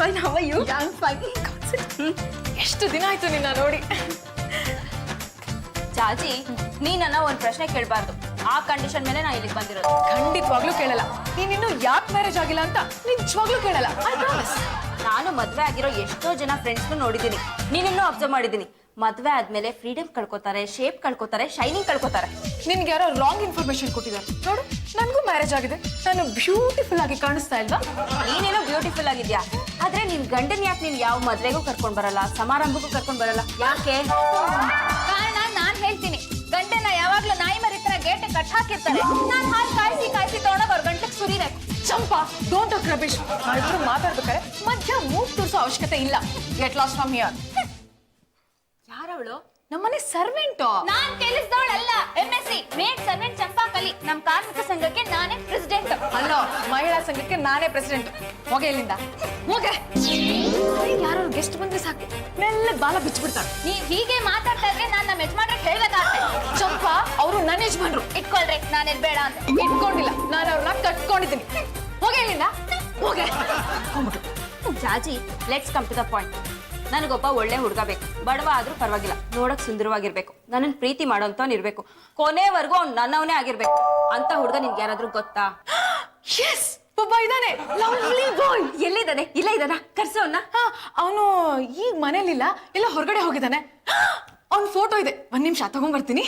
fine. How are you? I'm fine. ಎಷ್ಟು ದಿನ ಆಯ್ತು ನಿನ್ನ ನೋಡಿ. ಜಾಜಿ, ನೀ ನನ್ನ ಒಂದು ಪ್ರಶ್ನೆ ಕೇಳಬಾರ್ದು. ಆ ಕಂಡೀಷನ್ ಮೇಲೆ ನಾ ಇಲ್ಲಿಗೆ ಬಂದಿರೋದು. ಖಂಡಿತವಾಗ್ಲೂ ಕೇಳಲ್ಲ. ನೀನಿನ್ನು ಯಾಕೆ ಮ್ಯಾರೇಜ್ ಆಗಿಲ್ಲ ಅಂತ ನಿಜವಾಗ್ಲೂ ಕೇಳಲ್ಲ. I promise. ನಾನು ಮದ್ವೆ ಆಗಿರೋ ಎಷ್ಟೋ ಜನ ಫ್ರೆಂಡ್ಸ್ನು ನೋಡಿದ್ದೀನಿ, ನೀನಿನ್ನೂ ಅಬ್ಸರ್ವ್ ಮಾಡಿದ್ದೀನಿ. ಮದ್ವೆ ಆದ್ಮೇಲೆ ಫ್ರೀಡಮ್ ಕಳ್ಕೊತಾರೆ, ಶೇಪ್ ಕಳ್ಕೊತಾರೆ, ಶೈನಿಂಗ್ ಕಳ್ಕೊತಾರೆ. ನಿನ್ಗೆ ಯಾರೋ ರಾಂಗ್ ಇನ್ಫಾರ್ಮೇಶನ್ ಕೊಟ್ಟಿದ್ದಾರೆ ನೋಡು. ನನಗೂ ಮ್ಯಾರೇಜ್ ಆಗಿದೆ, ನಾನು ಬ್ಯೂಟಿಫುಲ್ ಆಗಿ ಕಾಣಿಸ್ತಾ ಇಲ್ವಾ? ನೀನೇನೋ ಬ್ಯೂಟಿಫುಲ್ ಆಗಿದ್ಯಾ, ಆದ್ರೆ ನಿನ್ ಗಂಡನ್ ಯಾಕೆ ನೀನ್ ಯಾವ ಮದ್ವೆಗೂ ಕರ್ಕೊಂಡ್ ಬರಲ್ಲ, ಸಮಾರಂಭಕ್ಕೂ ಕರ್ಕೊಂಡ್ ಬರಲ್ಲ, ಯಾಕೆ? ಕಾರಣ ನಾನ್ ಹೇಳ್ತೀನಿ. ಗಂಟೆನ ಯಾವಾಗ್ಲೂ ನಾಯಿ ಮರಿತರ ಗೇಟ್ ಕಟ್ ಹಾಕಿರ್ತಾರೆ. ನಾನ್ ಹಾಲು ಕಾಯಿಸಿ ಕಾಯಿಸಿ ತಗೊಂಡೋಗಿ ಅವ್ರ ಗಂಟೆಗೆ ಸುರಿಬೇಕು. Champa, don't talk rubbish. ನಾವಿಬ್ರು ಮಾತಾಡ್ಬೇಕಾದ್ರೆ ಮಧ್ಯ ಮೂಗ್ ತೋರಿಸೋ ಅವಶ್ಯಕತೆ ಇಲ್ಲ. Get lost from here. ಯಾರವಳು? ನಮ್ಮನೆ ಸರ್ವೆಂಟು. ನಾನ್ ಕೆಲಸದವಳಲ್ಲ. MSc ಮೇಡ್ ಸರ್ವೆಂಟ್ ಚಂಪಾ ಕಲಿ. ನಮ್ ಕಾರ್ಮಿಕ ಸಂಘಕ್ಕೆ ನಾನೇ ಪ್ರೆಸಿಡೆಂಟ್. ಅಲ್ಲೋ, ಮಹಿಳಾ ಸಂಘಕ್ಕೆ ನಾನೇ ಪ್ರೆಸಿಡೆಂಟ್. ಹೋಗೆ ಇಲ್ಲಿಂದ, ಹೋಗೆ. ಯಾರು ಗೆಸ್ಟ್ ಬಂದ್ರೆ ಸಾಕು, ಮೆಲ್ಲ ಬಾಲ ಬಿಚ್ಚಿಬಿಡ್ತಾರೆ. ನೀವ್ ಹೀಗೆ ಮಾತಾಡ್ತಾ ಇದ್ರೆ ನಾನ್ ನಮ್ಮ ಯಜಮಾನ್ರಿಗೆ ಹೇಳ್ಬೇಕಾಗ್ತದೆ. ಚಂಪಾ, ಅವರು ನನ್ನ ಯಜಮಾನ್ರು. ಇಟ್ಕೊಳ್ರಿ, ನಾನ್ ಬೇಡ ಅಂತ ಇಟ್ಕೊಂಡಿಲ್ಲ, ನಾನು ಅವ್ರನ್ನ ಕಟ್ಕೊಂಡಿದ್ದೀನಿ. ಹೋಗೆ ಇಲ್ಲಿಂದ, ಹೋಗೆ. Jaji, let's come to the point. ನನಗೊಬ್ಬ ಒಳ್ಳೆ ಹುಡುಗ ಬೇಕು. ಬಡವ ಆದ್ರೂ ಪರವಾಗಿಲ್ಲ, ನೋಡಕ್ ಸುಂದರವಾಗಿರ್ಬೇಕು, ನನ್ನನ್ ಪ್ರೀತಿ ಮಾಡೋಂಥವ್ನಿರ್ಬೇಕು, ಕೊನೆವರೆಗೂ ಅವ್ನು ನನ್ನವನೇ ಆಗಿರ್ಬೇಕು. ಅಂತ ಹುಡುಗ ನಿನ್ಗೆ ಯಾರಾದ್ರೂ ಗೊತ್ತಾ? ಎಸ್, ಒಬ್ಬ ಇದ್ದಾನೆ, ಲವ್ಲಿ ಬಾಯ್. ಎಲ್ಲಿದ್ದಾನೆ? ಇಲ್ಲ ಇದ್ದಾನ, ಕರ್ಸೋನ್ನ. ಅವನು ಈಗ ಮನೇಲಿಲ್ಲ, ಎಲ್ಲ ಹೊರಗಡೆ ಹೋಗಿದ್ದಾನೆ. ಅವ್ನ ಫೋಟೋ ಇದೆ, ಒಂದ್ ನಿಮಿಷ ತಗೊಂಡ್ಬರ್ತೀನಿ.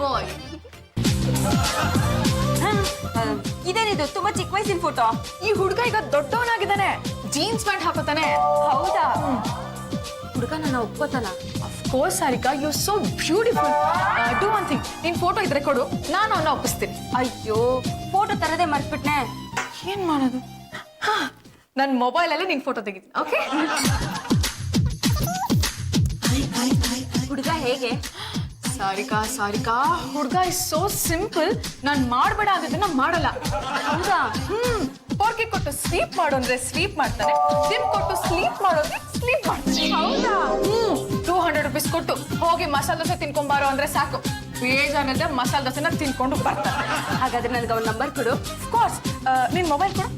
ಬಾಯ್, ಇದೇನಿದು ತುಂಬಾ ಚಿಕ್ಕ ವಯಸ್ಸಿನ ಫೋಟೋ? ಈ ಹುಡುಗ ಈಗ ದೊಡ್ಡವನಾಗಿದ್ದಾನೆ, ಜೀನ್ಸ್ ಪ್ಯಾಂಟ್ ಹಾಕೋತಾನೆ. ಹೌದಾ? ಹುಡುಗ ನನ್ನ ಒಪ್ಕೋತಾನ? Of course Sarika, you so beautiful. Do one thing, ನಿನ್ ಫೋಟೋ ಇದ್ರೆ ಕೊಡು, ನಾನು ಅವನ್ನ ಒಪ್ಪಿಸ್ತೀನಿ. ಅಯ್ಯೋ, ಫೋಟೋ ತರದೇ ಮರ್ತ್ಬಿಟ್ನೆ. ಏನ್ ಮಾಡೋದು? ನನ್ನ ಮೊಬೈಲಲ್ಲಿ ನಿನ್ ಫೋಟೋ ತೆಗಿತೀನಿ. ಓಕೆ? ಹುಡುಗ ಹೇಗೆ? ಸಾರಿಕಾ, ಹುಡುಗ ಇಸ್ ಸೋ ಸಿಂಪಲ್. ನಾನ್ ಮಾಡ್ಬೇಡ ಅಂದಿದ್ದನ್ನ ಮಾಡಲ್ಲ. ಹೌದಾ? ಪೋರ್ಕೆ ಕೊಟ್ಟು ಸ್ವೀಪ್ ಮಾಡು ಅಂದ್ರೆ ಸ್ವೀಪ್ ಮಾಡ್ತಾನೆ, ಸಿಮ್ ಕೊಟ್ಟು ಸ್ಲೀಪ್ ಮಾಡೋದ್ರೆ ಸ್ಲೀಪ್ ಮಾಡ್ತಾನೆ. ಹೌದಾ? 200 ರೂಪೀಸ್ ಕೊಟ್ಟು ಹೋಗಿ ಮಸಾಲೆ ದೋಸೆ ತಿನ್ಕೊಂಬಾರೋ ಅಂದ್ರೆ ಸಾಕು, ಬೇಜಾನದ ಮಸಾಲೆ ದೋಸೆನ ತಿನ್ಕೊಂಡು ಬರ್ತಾನೆ. ಹಾಗಾದ್ರೆ ನನಗೆ ಅವ್ನ ನಂಬರ್ ಕೊಡು. ಕೋರ್ಸ್, ನಿನ್ ಮೊಬೈಲ್ ಕೊಡು.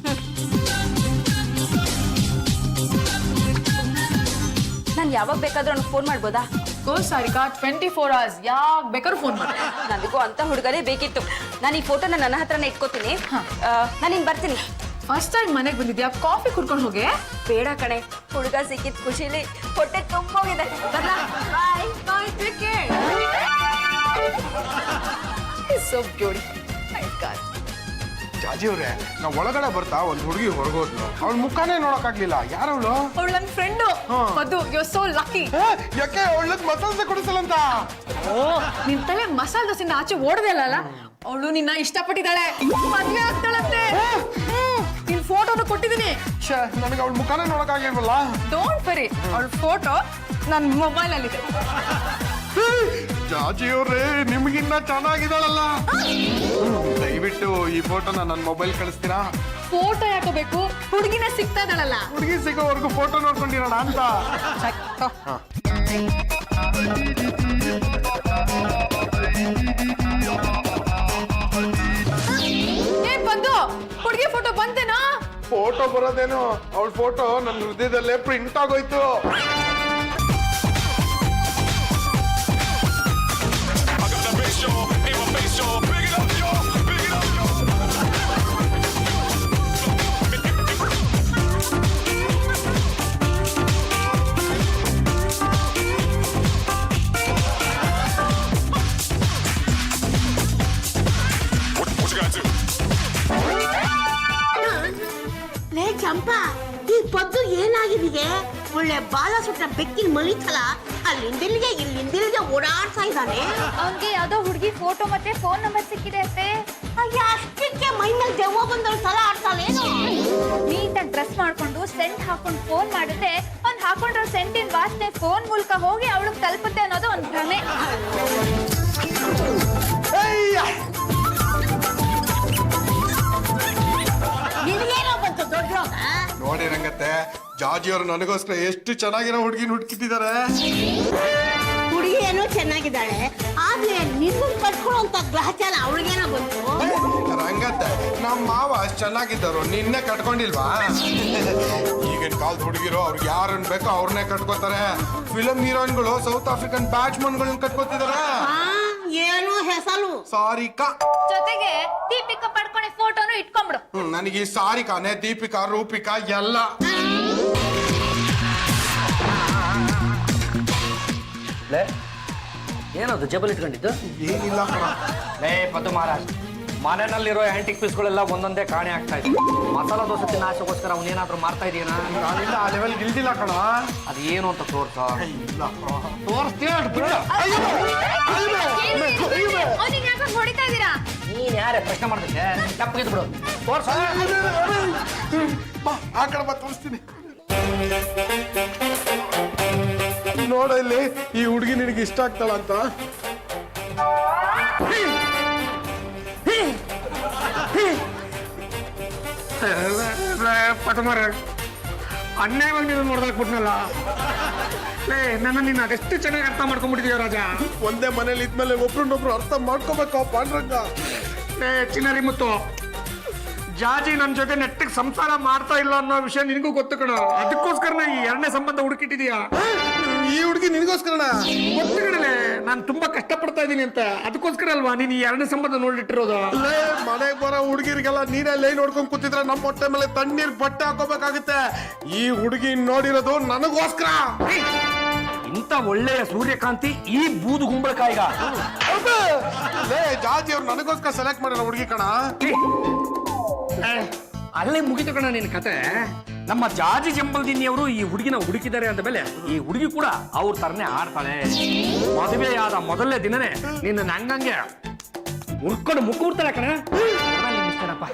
ನಾನು ಯಾವಾಗ ಬೇಕಾದ್ರೂ ಅವ್ನಿಗೆ ಫೋನ್ ಮಾಡ್ಬೋದಾ? ಕೋರ್ಸ್ ಸಾರಿಕಾ, 24 hours ಯಾವಾಗ ಬೇಕಾದ್ರೂ ಫೋನ್ ಮಾಡಿ. ನನಗೂ ಅಂತ ಹುಡುಗರೇ ಬೇಕಿತ್ತು. ನಾನು ಈ ಫೋಟೋನ ನನ್ನ ಹತ್ರನೇ ಇಟ್ಕೋತೀನಿ. ನಾನು ಇನ್ ಬರ್ತೀನಿ. ಫಸ್ಟ್ ಟೈಮ್ ಮನೆಗೆ ಬಂದಿದ್ಯಾ, ಕಾಫಿ ಕುಡ್ಕೊಂಡು ಹೋಗಿ. ಬೇಡ ಕಣೆ, ಹುಡುಗ ಸಿಕ್ಕಿದ ಖುಷಿಲಿ ಹೊಟ್ಟೆ ತುಂಬೋಗಿದೆ. ಬರ್ಲಾ? Bye bye, take care. So beautiful. My God. Jaji ಅವ್ರೆ, ನಾವ್ ಒಳಗಡೆ ಬರ್ತಾ ಒಂದ್ ಹುಡುಗಿ ಹೊರಗೋದ್ಲು, ಅವಳ ಮುಖಾನೇ ನೋಡಕ್ಕಾಗ್ಲಿಲ್ಲ. ಯಾರವಳು? ಅವಳು ನನ್ನ friend Madhu. You are so lucky. ಯಾಕೆ ಒಳ್ಳದ್ ಮಸಾಲೆ ದೋಸೆ ಕೊಡಿಸಲಂತ? ಓ, ನಿನ್ ತಲೆ ಮಸಾಲೆ ದೋಸೆಯಿಂದ ಆಚೆ ಓಡದೆ ಅಲ್ಲ. ಅವಳು ನಿನ್ನ ಇಷ್ಟಪಟ್ಟಿದ್ದಾಳೆ, ಮದ್ವೆ ಆಗ್ತಾಳಂತೆ. ನಿನ್ ಫೋಟೋನು ಕೊಟ್ಟಿದ್ದೀನಿ. ನನಗೆ ಅವಳ ಮುಖಾನೇ ನೋಡಕ್ಕಾಗ್ಲಿಲ್ವಲ್ಲ. ಡೋಂಟ್ ವರಿ, ಅವಳ ಫೋಟೋ ನನ್ನ ಮೊಬೈಲ್ ಅಲ್ಲಿದೆ. ಜಾಜಿ ಅವ್ರೆ, ನಿಮ್ಗಿನ್ನ ಚೆನ್ನಾಗಿದ್ದಾಳಲ್ಲ. ದಯವಿಟ್ಟು ಈ ಫೋಟೋನ ನನ್ನ ಮೊಬೈಲ್ ಕಳಿಸ್ತೀರಾ? ಫೋಟೋ ಯಾಕೋಬೇಕು? ಹುಡುಗಿನ ಸಿಗ್ತಾ ಇದ್ದಾಳಲ್ಲ. ಹುಡುಗಿ ಸಿಗೋವರೆಗೂ ಫೋಟೋ ನೋಡ್ಕೊಂಡಿರೋಣ ಅಂತ. ಏನ್ ಬಂದು ಹುಡುಗಿ ಫೋಟೋ ಬಂತೇನಾ? ಫೋಟೋ ಬರೋದೇನು, ಅವಳ ಫೋಟೋ ನನ್ನ ಹೃದಯದಲ್ಲೇ ಪ್ರಿಂಟ್ ಆಗೋಯ್ತು. ಲೇ ಚಂಪಾ, ಈ ಪದ್ದು ಏನಾಗಿದೆಯೇ? ಒಳ್ಳೆ ಬಾಲ ಸುಟ್ಟ ಬೆಕ್ಕಿನ ಮಲಿತಲ್ಲ, ಇಲ್ಲಿಂದಿಲ್ಲಿಗೆ ಓಡಾಡ್ತಾ ಇದ್ದಾನೆ. ಅವ್ನ್ಗೆ ಯಾವ್ದೋ ಹುಡುಗಿ ಫೋಟೋ ಮತ್ತೆ ಫೋನ್ ನಂಬರ್ ಸಿಕ್ಕಿದೆ ಅತ್ತೆ. ಅಯ್ಯ, ಅಷ್ಟಕ್ಕೆ ಮೈ ಮೇಲೆ ದೆವ್ವ ಬಂದವಳು ಸಲ ಆಡ್ತಾಳೇನು? ನೀಟಾಗಿ ಡ್ರೆಸ್ ಮಾಡ್ಕೊಂಡು ಸೆಂಟ್ ಹಾಕೊಂಡು ಫೋನ್ ಮಾಡಿದ್ರೆ ಅವ್ನ್ ಹಾಕೊಂಡಿರೋ ಸೆಂಟಿನ ವಾಸನೆ ಫೋನ್ ಮೂಲಕ ಹೋಗಿ ಅವಳಿಗೆ ತಲುಪುತ್ತೆ ಅನ್ನೋದು ಒಂದ್ ಭ್ರಮೆ. ನಿನಗೇನೋ ಆಗತ್ತೆ. ಜಾಜಿ ಅವರು ನನಗೋಸ್ಕರ ಎಷ್ಟು ಚೆನ್ನಾಗಿರೋ ಹುಡುಗಿನ ಹುಡುಕಿದ್ದಾರೆ. ಹುಡುಗಿ ಏನೋ ಚೆನ್ನಾಗಿದ್ದಾಳೆ, ಆದ್ರೆ ನಿನ್ನ ಕಟ್ಕೊಳ್ಳೋಂತ ಗ್ರಹಚಾರ ಅವಳಿಗೇನೋ ಬಂತು. ರಂಗತ್ತೆ, ನಮ್ಮ ಮಾವ ಅಷ್ಟು ಚೆನ್ನಾಗಿದ್ದರು, ನಿನ್ನೆ ಕಟ್ಕೊಂಡಿಲ್ವಾ? ಈಗಿನ ಕಾಲದ ಹುಡುಗಿರು ಅವ್ರಿಗೆ ಯಾರನ್ನ ಬೇಕೋ ಅವ್ರನ್ನೇ ಕಟ್ಕೋತಾರೆ. ಫಿಲಂ ಹೀರೋಯಿನ್ಗಳು ಸೌತ್ ಆಫ್ರಿಕನ್ ಬ್ಯಾಟ್ಸ್ಮನ್ಗಳನ್ನ ಕಟ್ಕೋತಿದಾರೆ. ಏನು ಹೆಸರು? ಸಾರಿಕಾ. ಜೊತೆಗೆ ದೀಪಿಕಾ ಪಡ್ಕೊಂಡೆ ಫೋಟೋನು ಇಟ್ಕೊಂಡ್ಬಿಡು. ನನಗೆ ಈ ಸಾರಿಕಾನೆ, ದೀಪಿಕಾ, ರೂಪಿಕಾ ಎಲ್ಲ. ಏನದು ಜಬಲ್ ಇಟ್ಕೊಂಡಿದ್ದು? ಏನಿಲ್ಲ ಕಣ. ಪದ್ದು ಮಹಾರಾಜ್, ಮನೆಯಲ್ಲಿರೋ ಆಂಟಿಕ್ ಪೀಸ್ಗಳೆಲ್ಲ ಒಂದೊಂದೇ ಕಾಣೆ ಆಗ್ತಾ ಇದೆ. ಮಸಾಲ ದೋಸೆ ತಿನ್ನ ಆಸೆಗೋಸ್ಕರ ಅವನೇನಾದ್ರೂ ಮಾಡ್ತಾ ಇದೀಯಾ? ನಾನಿಲ್ಲ ಆ ಲೆವೆಲ್ ಇಲ್ದಿಲ್ಲ ಕಣ. ಅದು ಏನು ಅಂತ ತೋರ್ಸ. ಅವ್ನಿಗೆ ಯಾಕೆ ಹೊಡಿತಾ ಇದ್ದೀರಾ? ನೀನ್ ಯಾರೇ ಪ್ರಶ್ನೆ ಮಾಡ್ತಿದ್ದೆ? ತಪ್ಪಿಗೆ ಬಿಡು, ತೋರ್ಸ. ಆ ಕಡೆ ಬಾ, ತೋರಿಸ್ತೀನಿ. ನೋಡ ಇಲ್ಲಿ, ಈ ಹುಡುಗಿ ನಿನಗೆ ಇಷ್ಟ ಆಗ್ತಾಳ ಅಂತ. ಪಟಮಾರ ಅನ್ಯಾಯವಾಗಿ ನೀನು ನೋಡ್ದಾಕ್ಬಿಟ್ನಲ್ಲ. ನನ್ನ ನೀನು ಅದೆಷ್ಟು ಚೆನ್ನಾಗಿ ಅರ್ಥ ಮಾಡ್ಕೊಂಡ್ಬಿಟ್ಟಿದೀಯ ರಾಜ. ಒಂದೇ ಮನೇಲಿ ಇದ್ಮೇಲೆ ಒಬ್ರನ್ನೊಬ್ರು ಅರ್ಥ ಮಾಡ್ಕೋಬೇಕು ಪಾಂಡ್ರಂಗ. ಚಿನ್ನರಿ ಮುತ್ತು, ಜಾಜಿ ನನ್ನ ಜೊತೆ ನೆಟ್ಟಿಗೆ ಸಂಸಾರ ಮಾಡ್ತಾ ಇಲ್ಲ ಅನ್ನೋ ವಿಷಯ ನಿನಗೂ ಗೊತ್ತು ಕಣ. ಅದಕ್ಕೋಸ್ಕರನೇ ಈ ಎರಡನೇ ಸಂಬಂಧ ಹುಡುಕಿಟ್ಟಿದೀಯಾ. ಈ ಹುಡುಗಿ ನಿನಗೋಸ್ಕರನ ಗೊತ್ತು ಕಣಲೆ, ನಾನು ತುಂಬಾ ಕಷ್ಟಪಡ್ತಾ ಇದ್ದೀನಿ ಅಂತ. ಅದಕ್ಕೋಸ್ಕರ ಅಲ್ವಾ ನೀನು ಈ ಎರಡನೇ ಸಂಬಂಧ ನೋಡಿಟ್ಟಿರೋದು. ಮನೆಗೆ ಬರೋ ಹುಡುಗಿರಿಗೆಲ್ಲ ನೀನೇ ಲೈನ್ ನೋಡ್ಕೊಂಡ್ ಕೂತಿದ್ರೆ ನಮ್ಮ ಹೊಟ್ಟೆ ಮೇಲೆ ತಣ್ಣೀರ್ ಬಟ್ಟೆ ಹಾಕೋಬೇಕಾಗುತ್ತೆ. ಈ ಹುಡುಗಿ ನೋಡಿರೋದು ನನಗೋಸ್ಕರ. ಇಂಥ ಒಳ್ಳೆಯ ಸೂರ್ಯಕಾಂತಿ ಈ ಬೂದು ಗುಂಬಳಕಾಯಿಗ. ಜಾಜಿ ಅವ್ರು ನನಗೋಸ್ಕರ ಸೆಲೆಕ್ಟ್ ಮಾಡಿರೋ ಹುಡುಗಿ ಕಣ. ಅಲ್ಲೇ ಮುಗಿತು ಕಣ ನಿನ್ನ ಕತೆ. ನಮ್ಮ ಜಾಜಿ ಜಂಬಲ್ದಿನಿಯವರು ಈ ಹುಡುಗಿನ ಹುಡುಕಿದ್ದಾರೆ ಅಂದ ಮೇಲೆ ಈ ಹುಡುಗಿ ಕೂಡ ಅವ್ರ ತರನೇ ಆಡ್ತಾಳೆ. ಮದುವೆಯಾದ ಮೊದಲನೇ ದಿನನೇ ನಿನ್ನ ಹಂಗಂಗೆ ಮುರ್ಕೊಂಡು ಮುಕ್ಕೂಡ್ತಾಳೆ ಕಣ. ಇಷ್ಟನಪ್ಪ.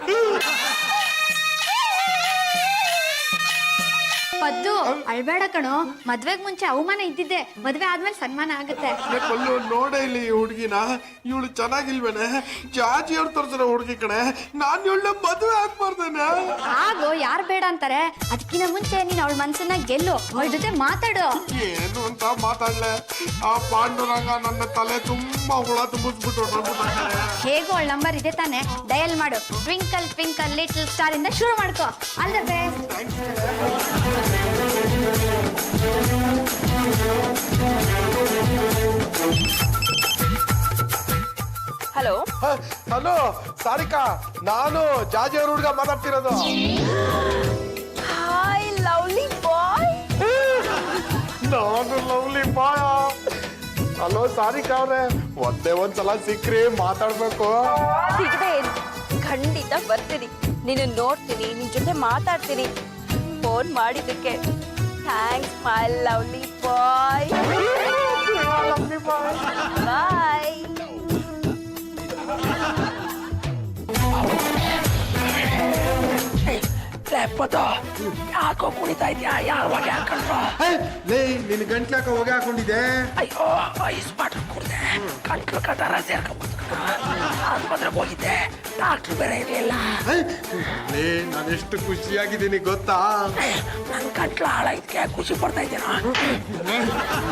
ಪದ್ದು ಅಳ್ಬೇಡ ಕಣೋ, ಮದ್ವೆಗ್ ಮುಂಚೆ ಅವಮಾನ ಇದ್ದಿದ್ದೆ, ಮದ್ವೆ ಆದ್ಮೇಲೆ ಸನ್ಮಾನ ಆಗುತ್ತೆ. ನೋಡ ಇಲ್ಲಿ ಈ ಹುಡುಗಿನ, ಇವಳು ಚೆನ್ನಾಗಿಲ್ವೇನೆ? ಜಾಜಿ ಅವ್ರು ತೋರ್ಸಿರೋ ಹುಡುಗಿ ಕಣೆ. ನಾನ್ ಇವಳ ಮದುವೆ ಆಗ್ಬಾರ್ದೇನೆ. ಆಗೋ, ಯಾರು ಬೇಡ ಅಂತಾರೆ? ಅದಕ್ಕಿಂತ ಮುಂಚೆ ನೀನ್ ಅವಳ ಮನ್ಸನ್ನ ಗೆಲ್ಲು, ಅವಳ ಜೊತೆ ಮಾತಾಡು. ಏನು ಅಂತ ಮಾತಾಡ್ಲೆ? ಆ ಪಾಂಡುರಂಗ ನನ್ನ ತಲೆ ತುಂಬಾ ಹುಳ ತುಂಬಿಸ್ಬಿಟ್ಟು ಹೇಗೋ ಅವಳ ನಂಬರ್ ಇದೆ ತಾನೆ, ಡಯಲ್ ಮಾಡು. ಟ್ವಿಂಕಲ್ ಟ್ವಿಂಕಲ್ ಲಿಟಲ್ ಸ್ಟಾರ್ ಇಂದ ಶುರು ಮಾಡ್ಕೋ. All the best. Hello hello Sarika, ನಾನು ಜಾಜಿ ಅವ್ರ ಹುಡುಗ ಮಾತಾಡ್ತಿರೋದು. Hi lovely boy. ನಾನು ಲವ್ಲಿ ಬಾಯ. ಹಲೋ ಸಾರಿಕಾ ಅವ್ರೆ, ಒಂದ್ಸಲ ಸಿಕ್ಕ್ರಿ ಮಾತಾಡ್ಬೇಕು. ಸಿಗದೆ ಖಂಡಿತ ಬರ್ತೀನಿ, ನೀನು ನೋಡ್ತೀನಿ, ನಿನ್ ಜೊತೆ ಮಾತಾಡ್ತೀನಿ. ಫೋನ್ ಮಾಡಿದ್ದಕ್ಕೆ ಥ್ಯಾಂಕ್ಸ್ ಮೈ ಲವ್ಲಿ ಬಾಯ್. ಬಾಯ್. ಯಾಕೋ ಕುಣಿತಾ ಇದ್ಯಾ? ಯಾವಾಗ ಹಾಕೊಂಡ್ರು? ನಿನ್ ಗಂಟ್ಲಾಕ ಹೊಗೆ ಹಾಕೊಂಡಿದ್ದೆ. ಅಯ್ಯೋ, ಐಸ್ ವಾಟರ್ ಕುಡ್ದೆ, ಗಂಟ್ಲು ಕಟಾರ ಸೇರ್ಕೊಂಡ್ಬಿಟ್ಟು ಆಸ್ಪತ್ರೆಗೆ ಹೋಗಿದ್ದೆ. ಡಾಕ್ಟ್ರು ಬೇರೆ ಇರಲಿಲ್ಲ. ನಾನು ಎಷ್ಟು ಖುಷಿಯಾಗಿದ್ದೀನಿ ಗೊತ್ತಾ? ನನ್ ಗಂಟ್ಲು ಹಾಳಾಯ್ಕೆ ಖುಷಿ ಪಡ್ತಾ ಇದ್ದೀನ.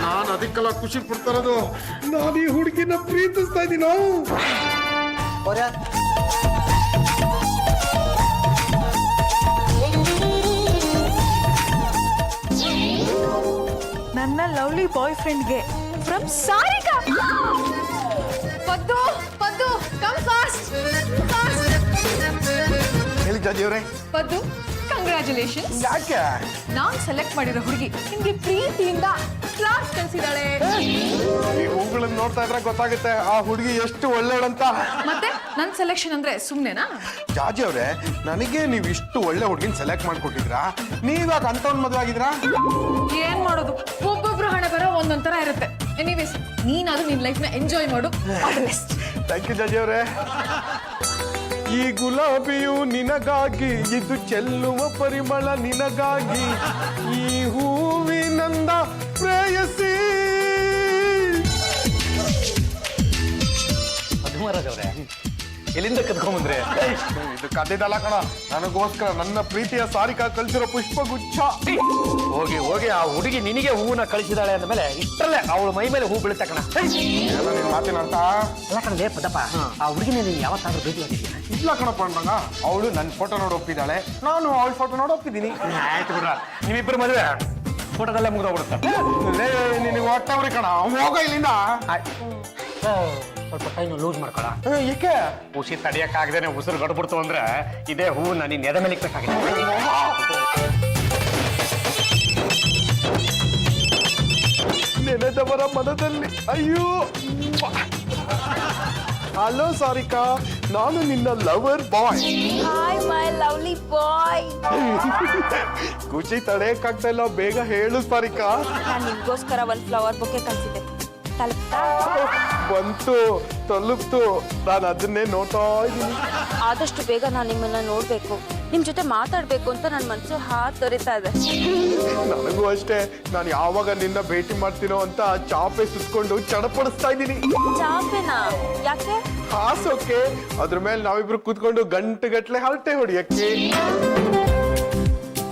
ನಾನು ಅದಕ್ಕೆಲ್ಲ ಖುಷಿ ಪಡ್ತಾರದು. ನಾನು ಈ ಹುಡುಗಿನ ಪ್ರೀತಿಸ್ತಾ ಇದ್ದೀನೋ. ನನ್ನ ಲವ್ಲಿ ಬಾಯ್ ಫ್ರೆಂಡ್ಗೆ from Sarika. Paddu Paddu come fast. ಹೇಳಿ ಜಾಜಿ ಅವರೇ. ಪದ್ದು, ಕಂಗ್ರ್ಯಾಚುಲೇಷನ್ಸ್. ಯಾಕೆ? ನಾನ್ ಸೆಲೆಕ್ಟ್ ಮಾಡಿರೋ ಹುಡುಗಿ ನಿಮ್ಗೆ ಪ್ರೀತಿಯಿಂದ ಕ್ಲಾಸ್ ಕಳ್ಸಿದಾಳೆ. ಈ ಹೂಗಳನ್ನ ನೋಡ್ತಾ ಇದ್ರೆ ಗೊತ್ತಾಗುತ್ತೆ ಆ ಹುಡುಗಿ ಎಷ್ಟು ಒಳ್ಳೆಯಳಂತ. ಮತ್ತೆ ನನ್ ಸೆಲೆಕ್ಷನ್ ಅಂದ್ರೆ ಸುಮ್ನೆನಾ? ಜಾಜಿ ಅವ್ರೆ, ನನಗೆ ನೀವು ಇಷ್ಟು ಒಳ್ಳೆ ಹುಡುಗಿನ ಸೆಲೆಕ್ಟ್ ಮಾಡ್ಕೊಟ್ಟಿದ್ರಾ? ನೀವಾಗ ಅಂತವನ್ ಮದುವೆ ಆಗಿದ್ರಾ? ಏನ್ ಮಾಡೋದು, ಒಬ್ಬೊಬ್ರು ಹಣೆ ಬರೋ ಒಂದೊಂಥರ ಇರುತ್ತೆ. ಎನಿವೇಸ್, ನೀನಾದ್ರೂ ನಿನ್ ಲೈಫ್ ನ ಎಂಜಾಯ್ ಮಾಡು. All the best. Thank you Jaji ಅವರೇ. ಈ ಗುಲಾಬಿಯು ನಿನಗಾಗಿ, ಇದು ಚೆಲ್ಲುವ ಪರಿಮಳ ನಿನಗಾಗಿ, ಈ ಹೂವಿನಂದ ಪ್ರೇಯಸಿ. ಮಧುಮರಾಜ್ ಅವರೇ, ಎಲ್ಲಿಂದ ಕದ್ಕೊಂಬಂದ್ರೆ? ಇದು ಕದ್ದಿದ್ದಲ್ಲ ಕಣ, ನನಗೋಸ್ಕರ ನನ್ನ ಪ್ರೀತಿಯ ಸಾರಿಕಾ ಕಳ್ಸಿರೋ ಪುಷ್ಪಗುಚ್ಛ. ಹೋಗಿ ಹೋಗಿ ಆ ಹುಡುಗಿ ನಿನಗೆ ಹೂವನ್ನ ಕಳಿಸಿದಾಳೆ ಅಂದಮೇಲೆ ಇಷ್ಟರಲ್ಲೇ ಅವಳ ಮೈ ಮೇಲೆ ಹೂ ಬೀಳುತ್ತೆ ಕಣ. ಏನೋ ನಿನ್ ಮಾತಿನ ಅರ್ಥ? ಅಲ್ಲ ಕಣಲೇ ಪದಪ್ಪ, ಆ ಹುಡುಗಿನ ನೀನು ಯಾವತ್ತಾದ್ರೂ ಭೇಟಿ ಆಗಿದ್ದೀಯ? ಇಲ್ಲ ಕಣಪ್ಪ ಅಂದಾಗ, ಅವಳು ನನ್ನ ಫೋಟೋ ನೋಡಿ ಒಪ್ಪಿದ್ದಾಳೆ, ನಾನು ಅವಳ ಫೋಟೋ ನೋಡಿ ಒಪ್ಪಿದ್ದೀನಿ. ಆಯ್ತು ಬಿಡ್ರ, ನಿಮ್ಮಿಬ್ಬರು ಮದುವೆ ಫೋಟೋದಲ್ಲೇ ಮುಗಿದೋಗ್ಬಿಡುತ್ತೆ. ನಿನಗೆ ಹೊಟ್ಟವ್ರಿ ಕಣ, ಹೋಗ ಇಲ್ಲಿಂದ. ಸ್ವಲ್ಪ ಟೈಮ್ ಲೂಸ್ ಮಾಡ್ಕೊಳ. ಏಕೆ? ಉಸಿ ತಡಿಯಕ್ಕಾಗದೇನೆ ಉಸಿರು ಗಡ್ಬಿಡ್ತು ಅಂದ್ರೆ ಇದೇ ಹೂವನ್ನ ನೀನ್ ಎದೆ ಮೇಲೆ ಇಕ್ಬೇಕಾಗಿದೆ. ನೆನೆದವರ ಮನದಲ್ಲಿ ಅಯ್ಯೋ. ಹಲೋ ಸಾರಿಕಾ, ನಾನು ನಿನ್ನ lover boy. Hi my lovely boy. ಖುಷಿ ತಡೆಯಕ್ಕಾಗ್ತಾ ಇಲ್ಲ, ಬೇಗ ಹೇಳು ಸಾರಿಕಾ. ನಾನು ನಿಮ್ಗೋಸ್ಕರ ಒಂದು ಫ್ಲವರ್ ಬೊಕ್ಕೆ ಕಳ್ಸಿದ್ದೆ, ತಲುಪ್ತಾ? ಬಂತು, ತಲುಪ್ತು. ನಾನು ಅದನ್ನೇ ನೋಡ್ತಾ ಇದ್ದೀನಿ. ಆದಷ್ಟು ಬೇಗ ನಾನು ನಿಮ್ಮನ್ನ ನೋಡ್ಬೇಕು, ನಿಮ್ ಜೊತೆ ಮಾತಾಡ್ಬೇಕು ಅಂತ ನನ್ನ ಮನಸ್ಸು ತೊರಿತಾ ಇದೆ. ನನಗೂ ಅಷ್ಟೇ, ನಾನು ಯಾವಾಗ ನಿನ್ನ ಭೇಟಿ ಮಾಡ್ತೀನೋ ಅಂತ ಚಾಪೆ ಸುತ್ಕೊಂಡು ಚಡಪಡಿಸ್ತಾ ಇದ್ದೀನಿ. ಚಾಪೆನಾ? ಯಾಕೆ? ಹಾಸೋಕೆ, ಅದ್ರ ಮೇಲೆ ನಾವಿಬ್ರು ಕೂತ್ಕೊಂಡು ಗಂಟೆಗಟ್ಲೆ ಹರಟೆ ಹೊಡಿಯಕ್ಕೆ.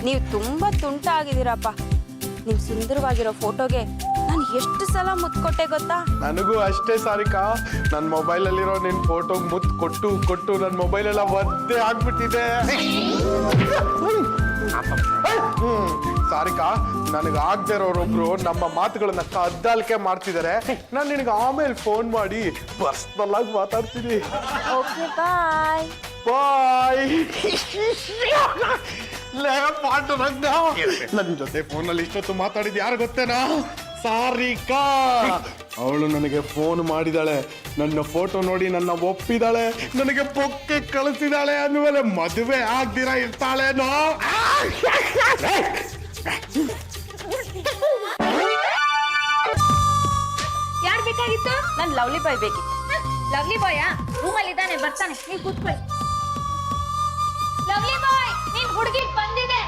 ನೀವು ತುಂಬಾ ತುಂಟ ಆಗಿದ್ದೀರಪ್ಪ. ನಿಮ್ ಸುಂದರವಾಗಿರೋ ಫೋಟೋಗೆ ನಾನು ಎಷ್ಟು ಸಲ ಮುತ್ಕೊಟ್ಟೆ ಗೊತ್ತಾ? ನನಗೂ ಅಷ್ಟೇ ಸಾರಿಕಾ, ನನ್ನ ಮೊಬೈಲಲ್ಲಿರೋ ನಿನ್ ಫೋಟೋ ಮುತ್ತು ಕೊಟ್ಟು ಕೊಟ್ಟು ನನ್ನ ಮೊಬೈಲ್ ಎಲ್ಲ ಒದ್ದೆ ಆಗ್ಬಿಟ್ಟಿದೆ. ಸಾರಿಕಾ, ನನಗಾಗದೇ ಇರೋರೊಬ್ರು ನಮ್ಮ ಮಾತುಗಳನ್ನ ಕದ್ದಾಲಿಕೆ ಮಾಡ್ತಿದ್ದಾರೆ. ನಾನು ನಿನಗೆ ಆಮೇಲೆ ಫೋನ್ ಮಾಡಿ ಪರ್ಸ್ನಲ್ ಆಗಿ ಮಾತಾಡ್ತೀನಿ. Okay bye. ಬಾಯ್. ನನ್ನ ಜೊತೆ ಫೋನಲ್ಲಿ ಇಷ್ಟೊತ್ತು ಮಾತಾಡಿದ್ ಯಾರು ಗೊತ್ತೇನಾ? ಸಾರಿಕಾ. ಅವಳು ನನಗೆ ಫೋನ್ ಮಾಡಿದಾಳೆ, ನನ್ನ ಫೋಟೋ ನೋಡಿ ನನ್ನ ಒಪ್ಪಿದಾಳೆ, ನನಗೆ ಪೊಕ್ಕೆ ಕಳಿಸಿದಾಳೆ ಅಂದ್ಮೇಲೆ ಮದುವೆ ಆಗ್ದಿರ ಇರ್ತಾಳೇನೋ. ಯಾರ್ ಬೇಕಾಗಿತ್ತು? ನನ್ ಲವ್ಲಿ ಬಾಯ್ ಬೇಕಿತ್ತು. ಲವ್ಲಿ ಬಾಯ್ ರೂಮಲ್ಲಿ ಇದ್ದಾನೆ, ಬರ್ತಾನೆ, ನೀವು ಕೂತ್ಕೊಳ್ಳಿ. ಲವ್ಲಿ ಬಾಯ್, ನೀನ್ ಹುಡುಗಿ ಬಂದಿದೆ.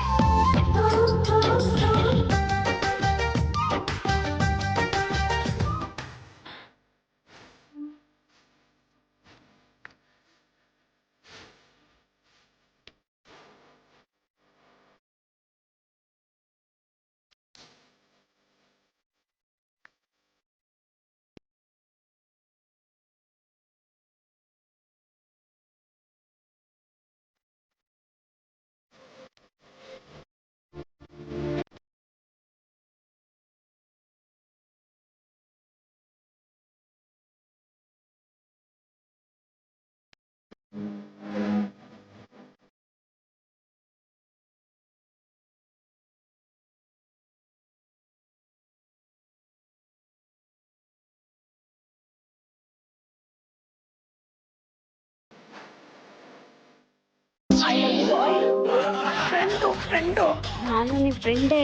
ನಾನು ನಿಮ್ ಫ್ರೆಂಡೇ.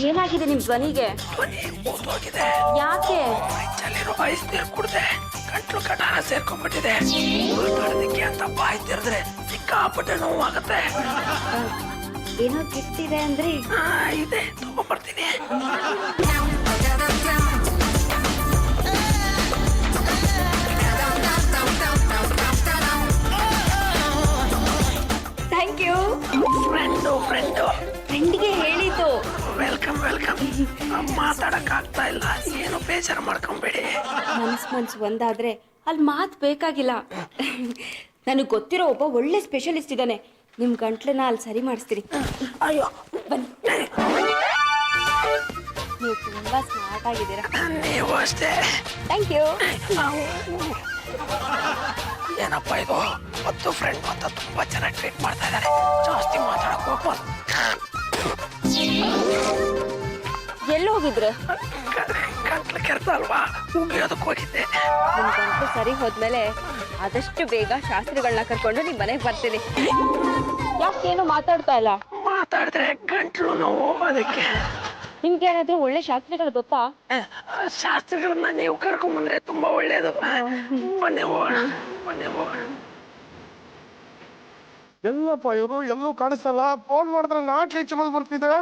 ಏನಾಗಿದೆ ನಿಮ್ ಧ್ವನಿಗೆ? ಯಾಕೆ? ಗಂಟ್ಲು ಕಟಾರ ಸೇರ್ಕೊಂಡ್ಬಿಟ್ಟಿದೆ. ಮಾತಾಡೋದಕ್ಕೆ ಅಂತ ಬಾಯಿ ತೆರೆದ್ರೆ ಸಿಕ್ಕಾಪಟ್ಟೆ ನೋವಾಗತ್ತೆ. ಏನೋ ಕೆಟ್ಟಿದೆ ಅಂದ್ರೆ ಇದೆ, ತಗೊಂಡ್ಬರ್ತೀನಿ. Thank you. ಫ್ರೆಂಡು ಫ್ರೆಂಡ್ಗೆ ಹೇಳಿದ್ದು. Welcome welcome. ಮಾತಾಡಕ್ ಆಗ್ತಾ ಇಲ್ಲ, ಏನು ಬೇಜಾರು ಮಾಡ್ಕೊಂಬೇಡಿ. ಮನ್ಸು ಒಂದಾದ್ರೆ ಅಲ್ಲಿ ಮಾತು ಬೇಕಾಗಿಲ್ಲ. ನನಗೆ ಗೊತ್ತಿರೋ ಒಬ್ಬ ಒಳ್ಳೆ ಸ್ಪೆಷಲಿಸ್ಟ್ ಇದ್ದಾನೆ, ನಿಮ್ ಗಂಟ್ಲನ್ನ ಅಲ್ಲಿ ಸರಿ ಮಾಡಿಸ್ತೀರಿ. ಅಯ್ಯೋ ಬನ್ನಿ. ನೀವು ತುಂಬಾ ಸ್ಮಾರ್ಟ್ ಆಗಿದ್ದೀರಾ. ನೀವು ಅಷ್ಟೇ. Thank you. ಏನಪ್ಪ ಇದು, ಮತ್ತು ಫ್ರೆಂಡ್ ಅಂತ ತುಂಬಾ ಚೆನ್ನಾಗಿ ಟ್ರೀಟ್ ಮಾಡ್ತಾ ಇದ್ದಾರೆ. ಜಾಸ್ತಿ ಮಾತಾಡಕ್ ಹೋಗ್ಬಾರ್ದು. ಎಲ್ಲಿ ಹೋಗಿದ್ರೆ? ಗಂಟ್ಲು ಕೆರೆತ ಅಲ್ವಾ, ಉಗಿಯೋದಕ್ಕೆ ಹೋಗಿದ್ದೆ. ನಿಮ್ ಗಂಟ್ಲು ಸರಿ ಹೋದ್ಮೇಲೆ ಆದಷ್ಟು ಬೇಗ ಶಾಸ್ತ್ರಿಗಳನ್ನ ಕರ್ಕೊಂಡು ನಿಮ್ ಮನೆಗೆ ಬರ್ತೀನಿ. ಯಾಕೇನು ಮಾತಾಡ್ತಾ ಇಲ್ಲ? ಮಾತಾಡಿದ್ರೆ ಗಂಟ್ಲು ನೋವು, ಅದಕ್ಕೆ. ನಿಮ್ಗೆ ಯಾರಾದ್ರೂ ಒಳ್ಳೆ ಶಾಸ್ತ್ರಿಗಳು ಗೊತ್ತಾ? ಶಾಸ್ತ್ರಿಗಳನ್ನ ನೀವು ಕರ್ಕೊಂಡ್ಬಂದ್ರೆ ತುಂಬಾ ಒಳ್ಳೇದು. ಬನ್ನಿ ಹೋಗೋಣ, ಬನ್ನಿ ಹೋಗೋಣ. ಎಲ್ಲಪ್ಪ ಇವರು, ಎಲ್ಲೂ ಕಾಣಿಸಲ್ಲ. ಫೋನ್ ಮಾಡಿದ್ರೆ ನಾಟ್ಲಿ ಚಮಲ್ ಬರ್ತಿದೆ.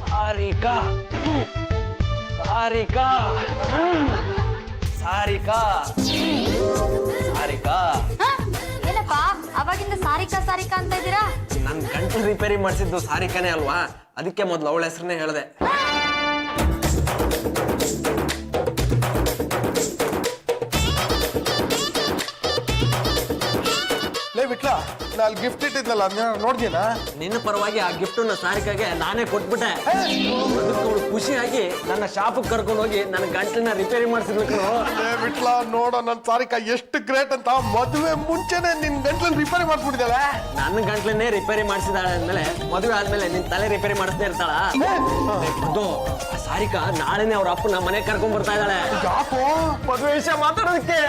ಸಾರಿಕಾ ಸಾರಿಕಾ ಸಾರಿಕಾ ಸಾರಿಕಾ ಏನಪ್ಪ ಅವಾಗಿಂದ ಸಾರಿಕಾ ಸಾರಿಕಾ ಅಂತ ಇದ್ದೀರಾ? ನನ್ ಗಂಟಲು ರಿಪೇರಿ ಮಾಡಿಸಿದ್ದು ಸಾರಿಕಾನೇ ಅಲ್ವಾ, ಅದಕ್ಕೆ ಮೊದ್ಲು ಅವಳ ಹೆಸರನ್ನೇ ಹೇಳ್ದೆ. ಲೇ ಬಿಟ್ಲ ನಾ ಅಲ್ಲಿ ಗಿಫ್ಟ್ ಇಟ್ಟಿದ್ನಲ್ಲ ಅದನ್ನ ನೋಡ್ದೇನಾ? ನಿನ್ನ ಪರವಾಗಿ ಆ ಗಿಫ್ಟ್ ಸಾರಿಕಾಗೆ ನಾನೇ ಕೊಟ್ಬಿಟ್ಟೆ. ಅದಕ್ಕೆ ಅವಳು ಖುಷಿಯಾಗಿ ನನ್ನ ಶಾಪಿಗೆ ಕರ್ಕೊಂಡು ಹೋಗಿ ನನ್ನ ಗಂಟಲನ್ನ ರಿಪೇರಿ ಮಾಡಿಸಿದ್ಲು. ಲೇ ಬಿಟ್ಲ ನೋಡೋ ನನ್ ಸಾರಿಕಾ ಎಷ್ಟು ಗ್ರೇಟ್ ಅಂತ, ಮದುವೆ ಮುಂಚೆನೆ ನಿನ್ ಗಂಟ್ಲಲ್ಲಿ ರಿಪೇರಿ ಮಾಡ್ಬಿಟ್ಟಿದ್ದಾಳೆ. ನನ್ನ ಗಂಟ್ಲನ್ನೇ ರಿಪೇರಿ ಮಾಡಿಸಿದಾಳೆ ಅಂದ್ಮೇಲೆ ಮದುವೆ ಆದ್ಮೇಲೆ ನಿನ್ ತಲೆ ರಿಪೇರಿ ಮಾಡಿಸ್ದೇ ಇರ್ತಾಳ. ಅದು ಆ ಸಾರಿಕಾ ನಾಳೆನೆ ಅವ್ರ ಅಪ್ಪನ ಮನೆಗೆ ಕರ್ಕೊಂಡ್ ಬರ್ತಾ ಇದ್ದಾಳೆ. ಯಾಕೋ ಮದುವೆ ವಿಷಯ ಮಾತಾಡೋದಕ್ಕೆ.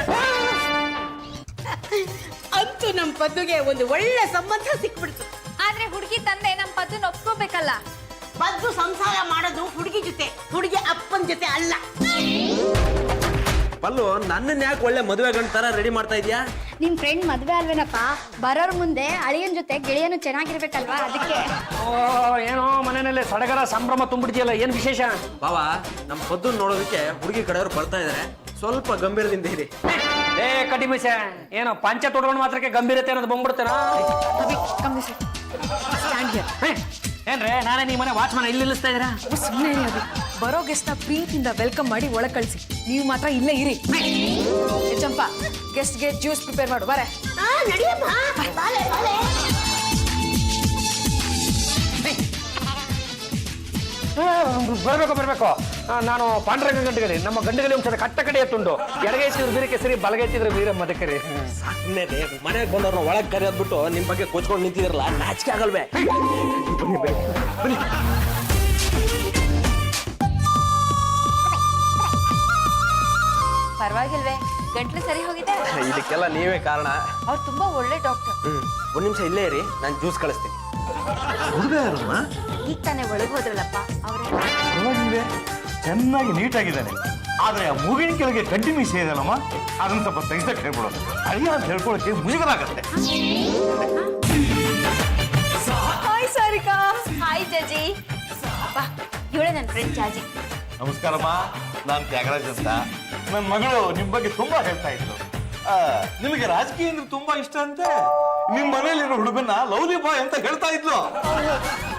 ಅಂತೂ ನಮ್ ಪದ್ದುಗೆ ಒಂದು ಒಳ್ಳೆ ಸಂಬಂಧ ಸಿಕ್ಬಿಡ್ತು. ಆದ್ರೆ ಹುಡುಗಿ ತಂದೆ ನಮ್ ಪದ್ದನ್ನ ಒಪ್ಕೋಬೇಕಲ್ಲ. ಪದ್ದು ಸಂಸಾರ ಮಾಡೋದು ಹುಡುಗಿ ಜೊತೆ, ಹುಡುಗಿ ಅಪ್ಪನ ಜೊತೆ ಅಲ್ಲ. ಪಲ್ಲು ನನ್ನನ್ನ ಯಾಕೆ ಒಳ್ಳೆ ಮದುವೆ ಗಂಡ ತರ ರೆಡಿ ಮಾಡ್ತಾ ಇದೀಯಾ? ನಿಮ್ ಫ್ರೆಂಡ್ ಮದ್ವೆ ಅಲ್ವೇನಪ್ಪ, ಬರೋರ್ ಮುಂದೆ ಅಳಿಯನ್ ಜೊತೆ ಗೆಳೆಯನು ಚೆನ್ನಾಗಿರ್ಬೇಕಲ್ವಾ, ಅದಕ್ಕೆ. ಏನೋ ಮನೆಯಲ್ಲೇ ಸಡಗರ ಸಂಭ್ರಮ ತುಂಬಿಡ್ತೀಯಲ್ಲ, ಏನ್ ವಿಶೇಷ? ಬಾವಾ, ನಮ್ ಪದ್ದು ನೋಡೋದಕ್ಕೆ ಹುಡುಗಿ ಕಡೆಯವರು ಬರ್ತಾ ಇದಾರೆ, ಸ್ವಲ್ಪ ಗಂಭೀರದಿಂದ ಇರಿ. ಏ ಕಟಿ ಮಿಸೆ, ಏನೋ ಪಂಚ ತೊಡ್ಕೊಂಡು ಮಾತ್ರಕ್ಕೆ ಗಂಭೀರತೆ ಅನ್ನೋದು ಬಂದ್ಬಿಡ್ತೇನ? ಏನ್ರೇ, ನಾನೇ ನಿಮ್ಮ ಮನೆ ವಾಚ್ಮನ್ ಇಲ್ಲಿ ನಿಲ್ಲಿಸ್ತಾ ಇದ್ದೀರಾ? ಸುಮ್ಮನೆ ಇರಿ ಅಭಿ. ಬರೋ ಗೆಸ್ಟ್ ನ ಪ್ರೀತಿಯಿಂದ ವೆಲ್ಕಮ್ ಮಾಡಿ ಒಳಗ್ ಕಳ್ಸಿ. ನೀವು ಮಾತ್ರ ಇಲ್ಲೇ ಇರಿ. ಚಂಪಾ, ಗೆಸ್ಟ್ ಗೆ ಜ್ಯೂಸ್ ಪ್ರಿಪೇರ್ ಮಾಡು. ಬಾರೆ ನಡಿಯಮ್ಮ, ಬಾಳೆ ಬಾಳೆ. ಬರ್ಬೇಕು. ನಾನು ಪಾಂಡ್ರಂಗ ಗಂಡುಗಲಿ, ನಮ್ಮ ಗಂಡುಗಲಿ ಒಂದ್ಸಲ ಕಟ್ಟ ಕಡೆ ಎತ್ತುಂಡು. ಎಡಗೈತಿದ್ರು ಬೀರಕ್ಕೆ ಸರಿ, ಬಲಗೈತಿದ್ರು ಬೀರ ಮದಕರಿ. ಮನೆಗೆ ಬಂದವ್ರನ್ನ ಒಳಗೆ ಕರೆಯೋದ್ಬಿಟ್ಟು ನಿಮ್ ಬಗ್ಗೆ ಕೊಚ್ಕೊಂಡು ನಿಂತಿದ್ರಲ್ಲ, ನಾಚಿಕೆ ಆಗಲ್ವೇ? ಬನ್ನಿ. ಪರವಾಗಿಲ್ವೇ, ಗಂಟ್ಲು ಸರಿ ಹೋಗಿದೆ. ಇದಕ್ಕೆಲ್ಲ ನೀವೇ ಕಾರಣ. ಅವ್ರು ತುಂಬಾ ಒಳ್ಳೆ ಡಾಕ್ಟರ್. ಒಂದ್ ನಿಮಿಷ ಇಲ್ಲೇ ಇರಿ, ನಾನು ಜ್ಯೂಸ್ ಕಳಿಸ್ತೀನಿ. ಹುಡುಗ ಯಾರಮ್ಮ? ಈಗ ತಾನೇ ಒಳಗೆ ಹೋದ್ರಲ್ಲಪ್ಪ ಅವರೇ. ಪರವಾಗಿಲ್ವೇ, ಚೆನ್ನಾಗಿ ನೀಟಾಗಿದ್ದಾನೆ. ಆದ್ರೆ ಆ ಮೂಗಿನ ಕೆಳಗೆ ಗಡ್ಡಿ ಮೀಸೆ ಇದೆಯಲ್ಲಮ್ಮ, ಅದನ್ನ ಸ್ವಲ್ಪ ತೆಗೆದಕ್ಕೆ ಹೇಳ್ಬಿಡೋದು. ಅಯ್ಯ ಅಂತ ಹೇಳ್ಕೊಳಕ್ಕೆ ಮುಜುಗರಾಗತ್ತೆ. ಹಾಯ್ ಸಾರಿಕಾ. ಹಾಯ್ ಜಾಜಿ. ಅಪ್ಪ, ಇವಳೇ ನನ್ನ ಫ್ರೆಂಡ್ ಜಾಜಿ. ನಮಸ್ಕಾರಮ್ಮ, ನಾನು ತ್ಯಾಗರಾಜ್ ಅಂತ. ನನ್ನ ಮಗಳು ನಿಮ್ ಬಗ್ಗೆ ತುಂಬಾ ಹೇಳ್ತಾ ಇದ್ರು. ನಿಮಗೆ ರಾಜಕೀಯ ಅಂದ್ರೆ ತುಂಬಾ ಇಷ್ಟ ಅಂತೆ. ನಿಮ್ ಮನೇಲಿರೋ ಹುಡುಗನ್ನ ಲವ್ಲಿ ಬಾಯ್ ಅಂತ ಹೇಳ್ತಾ ಇದ್ಲು.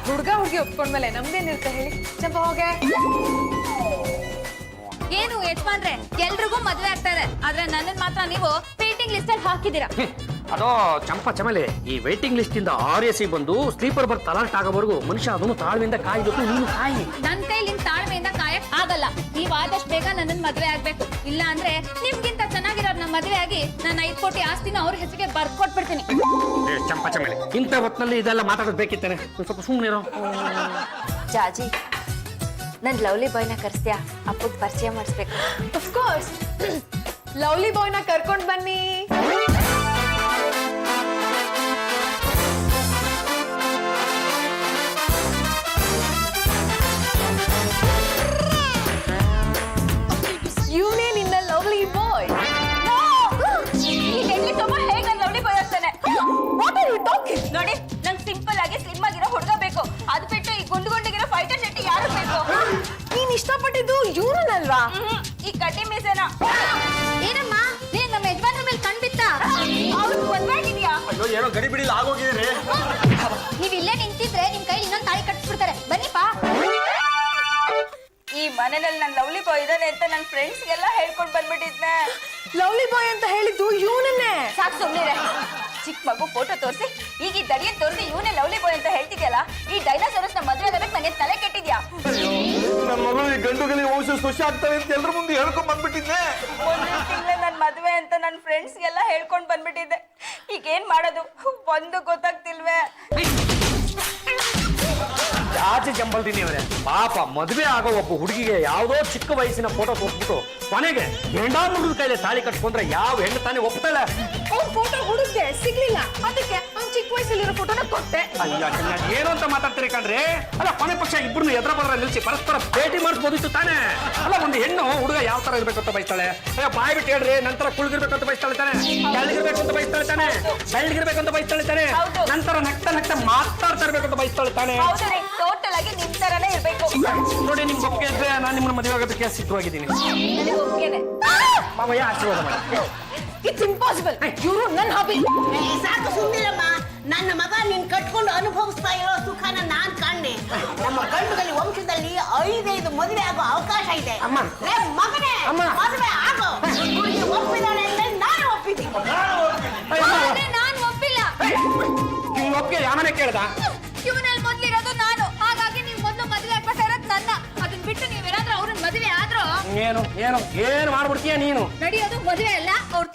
ಹುಡುಗ ಹುಡುಗಿ ಒಪ್ಕೊಂಡ್ಮೇಲೆ ನಮ್ದೇನಿರುತ್ತೆ ಹೇಳಿ? ಚಂಪಾ ಹೋಗೆ. ಏನು ಯಜಮಾನ್ರೆ, ಎಲ್ರಿಗೂ ಮದ್ವೆ ಆಗ್ತಾರೆ, ಆದ್ರೆ ನನ್ನನ್ ಮಾತ್ರ ನೀವು ಪೇಂಟಿಂಗ್ ಲಿಸ್ಟ್ ಅಲ್ಲಿ ಹಾಕಿದೀರಾ. ಅದೋ ಚಂಪ ಚಮಲೆ, ಈ ವೈಟಿಂಗ್ ಲಿಸ್ಟ್ ಇಂದ RAC ಬಂದು ಸ್ಲೀಪರ್ ಬರ್ತ್ ಅಲರ್ಟ್ ಆಗೋವರೆಗೂ ಮನುಷ್ಯ ಅದನ್ನು ತಾಳ್ಮೆಯಿಂದ ಕಾಯ್ಬೇಕು. ನೀನು ಕಾಯಿ. ನನ್ ಕೈಲಿ ನಿಮ್ ತಾಳ್ಮೆಯಿಂದ ಕಾಯಕ್ ಆಗಲ್ಲ. ನೀವ್ ಆದಷ್ಟು ಬೇಗ ನನ್ನನ್ ಮದ್ವೆ ಆಗ್ಬೇಕು, ಇಲ್ಲ ಅಂದ್ರೆ ನಿಮ್ಗಿಂತ ಚೆನ್ನಾಗಿರೋರ್ನ ಮದ್ವೆ ಆಗಿ ನನ್ನ 5 ಕೋಟಿ ಆಸ್ತಿನ ಅವ್ರ ಹೆಸರಿಗೆ ಬರ್ಕೊಟ್ಬಿಡ್ತೀನಿ. ಚಂಪ ಚಮಲೆ, ಇಂಥ ಹೊತ್ತಿನಲ್ಲಿ ಇದೆಲ್ಲ ಮಾತಾಡೋದು ಬೇಕಿತ್ತಾನೆ. ಸ್ವಲ್ಪ ಸುಮ್ಮನಿರೋ. ಜಾಜಿ, ನನ್ ಲವ್ಲಿ ಬಾಯ್ನ ಕರ್ಸ್ತೀಯಾ? ಅಪ್ಪಗ್ ಪರಿಚಯ ಮಾಡಿಸ್ಬೇಕು. ಆಫ್ ಕೋರ್ಸ್, ಲವ್ಲಿ ಬಾಯ್ನ ಕರ್ಕೊಂಡ್ ಬನ್ನಿ. ಇವನೇ ನಿನ್ನ ಲವ್ಲಿ ಬಾಯ್. ನೋಡಿ, ನಂಗೆ ಸಿಂಪಲ್ ಆಗಿ ಸ್ಲಿಮ್ ಆಗಿರೋ ಹುಡುಗ ಬೇಕು. ಅದು ಬಿಟ್ಟು ಈ ಗುಂಡು ಗುಂಡಿಗಿರೋ ಫೈಟರ್ ಶೆಟ್ಟಿ ಯಾರು ಬೇಕು? ನೀನ್ ಇಷ್ಟಪಟ್ಟಿದ್ದು ಇವನಲ್ವಾ? ಈ ಕಡ್ಡಿ ಮೀಸೆನ. ಏನಮ್ಮ, ನೀನ್ ನಮ್ಮ ಯಜಮಾನ್ರ ಮೇಲೆ ಕಣ್ಬಿತ್ತ? ಅವ್ರು ಬಂದ್ಬಿಟ್ಟಿದ್ಯಾ? ಅಯ್ಯೋ, ಏನೋ ಗಡಿ ಬಿಡಿಲಿ ಆಗೋಗಿದ್ರಿ. ನೀವ್ ಇಲ್ಲೇ ನಿಂತಿದ್ರೆ ನಿಮ್ ಕೈ ಇನ್ನೊಂದ್ ತಾಳಿ ಕಟ್ಸ್ಬಿಡ್ತಾರೆ. ಬನ್ನಿಪಾ. ಈ ಮನೆಯಲ್ಲಿ ನನ್ ಲವ್ಲಿ ಬಾಯ್ ಇದಾನೆ ಅಂತ ನನ್ನ ಫ್ರೆಂಡ್ಸ್ಗೆಲ್ಲ ಹೇಳ್ಕೊಂಡ್ ಬಂದ್ಬಿಟ್ಟಿದ್ನೆ. ಲವ್ಲಿ ಬಾಯ್ ಅಂತ ಹೇಳಿದ್ದು ಇವನನ್ನೇ. ಸಾಕು ಸುಮ್ನಿರೆ. ಚಿಕ್ಕ ಮಗು ಫೋಟೋ ತೋರಿಸಿ ಈಗ ಈ ದಡಿಯನ್ ತೋರಿಸಿ ಇವನೇ ಲವ್ಲಿ ಬಾಯ್ ಅಂತ ಹೇಳ್ತಿದ್ಯಲ್ಲ. ಈ ಡೈನಾಸೋರಸ್ ನ ಮದ್ವೆ ಆಗಬೇಕು ನನಗೆ ತಲೆ ಕೆಟ್ಟಿದ್ಯಾ? ನನ್ನ ಮಗಳು ಈ ಗಂಡುಗಲಿ ವಂಶ ಸೊಸೆ ಆಗ್ತಾರೆ ಅಂತ ಎಲ್ರ ಮುಂದೆ ಹೇಳ್ಕೊಂಡ್ ಬಂದ್ಬಿಟ್ಟಿದ್ದೆ. ಒಂದೇ ತಿಂಗಳ ನನ್ ಮದ್ವೆ ಅಂತ ನನ್ನ ಫ್ರೆಂಡ್ಸ್ಗೆಲ್ಲ ಹೇಳ್ಕೊಂಡ್ ಬಂದ್ಬಿಟ್ಟಿದ್ದೆ. ಈಗ ಏನ್ ಮಾಡೋದು ಒಂದು ಗೊತ್ತಾಗ್ತಿಲ್ವೇ. ಜಾತಿ ಜಂಬಲ್ದಿನಿ ಅವರೇ, ಪಾಪ ಮದುವೆ ಆಗೋ ಒಬ್ಬ ಹುಡುಗಿಗೆ ಯಾವುದೋ ಚಿಕ್ಕ ವಯಸ್ಸಿನ ಫೋಟೋ ತೋರಿಸ್ಬಿಟ್ಟು ಕೊನೆಗೆ ಹೆಂಡಾಮುಡಿದ ಕೈಲಿ ತಾಳಿ ಕಟ್ಕೊಂಡ್ರೆ ಯಾವ ಹೆಣ್ಣು ತಾನೇ ಒಪ್ತಾಳೆ? ಅವ್ನ್ ಫೋಟೋ ಹುಡುಕ್ದೆ ಸಿಗ್ಲಿಲ್ಲ, ಅದಕ್ಕೆ ಅವ್ನ್ ಚಿಕ್ಕ ವಯಸ್ಸಲ್ಲಿ ಜೊತೆಲಿರೋ ಫೋಟೋನ ಕೊಟ್ಟೆ. ಅಯ್ಯ ಏನು ಅಂತ ಮಾತಾಡ್ತೀರಿ ಕಣ್ರಿ? ಅಲ್ಲ ಕೊನೆ ಪಕ್ಷ ಇಬ್ರು ಎದ್ರ ಬದ್ರ ನಿಲ್ಸಿ ಪರಸ್ಪರ ಭೇಟಿ ಮಾಡಿಸ್ಬೋದಿತ್ತು ತಾನೆ. ಅಲ್ಲ ಒಂದು ಹೆಣ್ಣು ಹುಡುಗ ಯಾವ ತರ ಇರ್ಬೇಕು ಅಂತ ಬಯಸ್ತಾಳೆ? ಅಯ್ಯ ಬಾಯ್ ಬಿಟ್ಟು ಹೇಳ್ರಿ, ನಂತರ ಕುಳ್ಗಿರ್ಬೇಕು ಅಂತ ಬಯಸ್ತಾಳೆ ತಾನೆ, ಕೆಳಗಿರ್ಬೇಕು ಅಂತ ಬಯಸ್ತಾಳೆ ತಾನೆ, ಬೆಳ್ಗಿರ್ಬೇಕು ಅಂತ ಬಯಸ್ತಾಳೆ ತಾನೆ, ನಂತರ ನಗ್ತಾ ನಗ್ತಾ ಮಾತಾಡ್ತಾ ಇರ್ಬೇಕು ಅಂತ ಬಯಸ್ತಾಳೆ ತಾನೆ. ಟೋಟಲ್ ಆಗಿ ನಿಮ್ ತರನೇ ಇರ್ಬೇಕು. ನೋಡಿ ನಿಮ್ಗೆ ಒಪ್ಪಿಗೆ ಇದ್ರೆ ನಾನು ನಿಮ್ಮನ್ನ ಮದುವೆ ಆಗೋದಕ್ಕೆ ಸಿದ್ಧವಾಗಿದ್ದೀನಿ. ನನಗೆ ಒಪ್ಗೆನೆ. ಮಾವಯ್ಯ ಆಶೀರ್ವಾದ ಮಾಡಿ. It's impossible. ಇವರು ನನ್ನ ಹಾಬಿ. ಸಾಕು ಸುಂದಿರಮ್ಮ, ನನ್ನ ಮಗ ನೀನ್ ಕಟ್ಕೊಂಡು ಅನುಭವಿಸ್ತಾ ಇರೋ ಸುಖನ ನಾನ್ ಕಾಣೆ. ನಮ್ಮ ಗಂಡುಗಲಿ ವಂಶದಲ್ಲಿ 5 ಮದುವೆ ಆಗೋ ಅವಕಾಶ ಇದೆ. ಅಮ್ಮ. ಲೇ ಮಗನೇ, ಅಮ್ಮ. ಮದುವೆ ಆಗೋ. ಹುಡುಗಿ ಒಪ್ಪಿದಾಳೆ ಅಂದ್ರೆ ನಾನು ಒಪ್ಪಿದ್ದೀನಿ. ಆದ್ರೆ ನಾನ್ ಒಪ್ಪಿಲ್ಲ. ನಿಮ್ಗೆ ಒಪ್ಪಿಗೆ ಯಾವನೇ ಕೇಳ್ದ? ಇವನಲ್ಲಿ ಮೊದ್ಲಿರೋದು ನಾನು, ಹಾಗಾಗಿ ನೀವು ಮೊದ್ಲು ಮದುವೆ ಆಗ್ಬೇಕಾಗಿರೋದು ನನ್ನ. ಅದನ್ನ ಬಿಟ್ಟು ನೀವೇನಾದ್ರೂ ಅವ್ರನ್ನ ಮದುವೆ ಆದ್ರೂ ಏನು ಏನು ಏನ್ ಮಾಡ್ಬಿಡ್ತೀಯ ನೀನು? ನಡೆಯೋದು ಮದುವೆ ಅಲ್ಲ, ಅವ್ರ